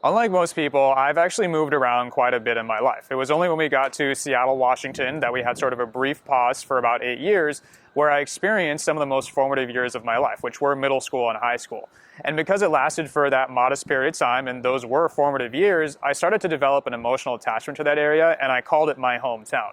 Unlike most people, I've actually moved around quite a bit in my life. It was only when we got to Seattle, Washington that we had sort of a brief pause for about 8 years where I experienced some of the most formative years of my life, which were middle school and high school. And because it lasted for that modest period of time and those were formative years, I started to develop an emotional attachment to that area and I called it my hometown.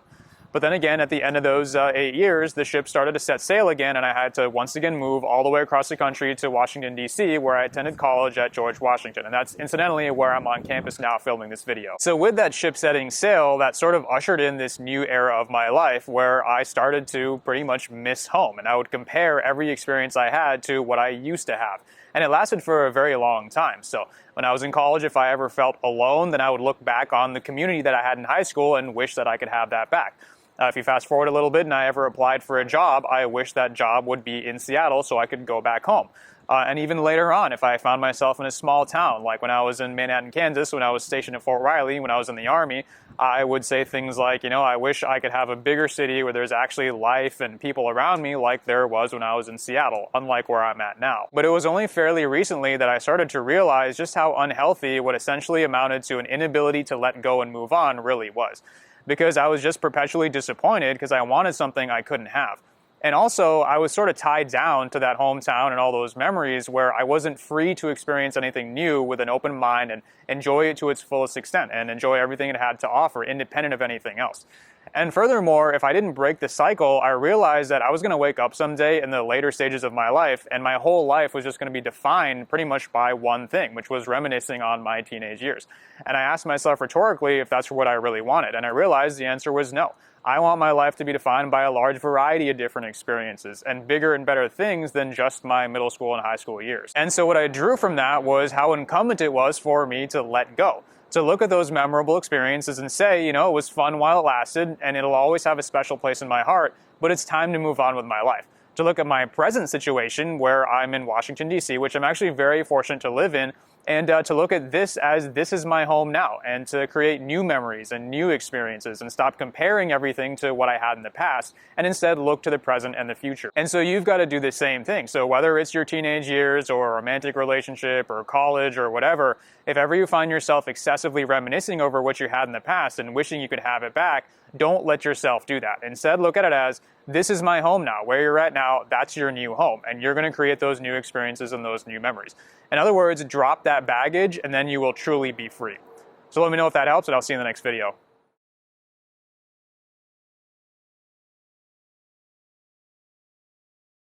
But then again, at the end of those 8 years, the ship started to set sail again, and I had to once again move all the way across the country to Washington, D.C., where I attended college at George Washington. And that's incidentally where I'm on campus now filming this video. So with that ship setting sail, that sort of ushered in this new era of my life where I started to pretty much miss home. And I would compare every experience I had to what I used to have. And it lasted for a very long time. So when I was in college, if I ever felt alone, then I would look back on the community that I had in high school and wish that I could have that back. If you fast forward a little bit and I ever applied for a job, I wish that job would be in Seattle so I could go back home. And even later on, if I found myself in a small town, like when I was in Manhattan, Kansas, when I was stationed at Fort Riley, when I was in the Army, I would say things like, I wish I could have a bigger city where there's actually life and people around me like there was when I was in Seattle, unlike where I'm at now. But it was only fairly recently that I started to realize just how unhealthy what essentially amounted to an inability to let go and move on really was. Because I was just perpetually disappointed because I wanted something I couldn't have. And also, I was sort of tied down to that hometown and all those memories where I wasn't free to experience anything new with an open mind and enjoy it to its fullest extent and enjoy everything it had to offer, independent of anything else. And furthermore, if I didn't break the cycle, I realized that I was going to wake up someday in the later stages of my life, and my whole life was just going to be defined pretty much by one thing, which was reminiscing on my teenage years. And I asked myself rhetorically if that's what I really wanted, and I realized the answer was no. I want my life to be defined by a large variety of different experiences and bigger and better things than just my middle school and high school years. And so what I drew from that was how incumbent it was for me to let go. To look at those memorable experiences and say, it was fun while it lasted and it'll always have a special place in my heart, but it's time to move on with my life. To look at my present situation where I'm in Washington, D.C., which I'm actually very fortunate to live in, and to look at this as this is my home now, and to create new memories and new experiences and stop comparing everything to what I had in the past and instead look to the present and the future. And so you've got to do the same thing. So whether it's your teenage years or a romantic relationship or college or whatever, if ever you find yourself excessively reminiscing over what you had in the past and wishing you could have it back, don't let yourself do that. Instead, look at it as, this is my home now. Where you're at now, that's your new home. And you're going to create those new experiences and those new memories. In other words, drop that baggage and then you will truly be free. So let me know if that helps and I'll see you in the next video.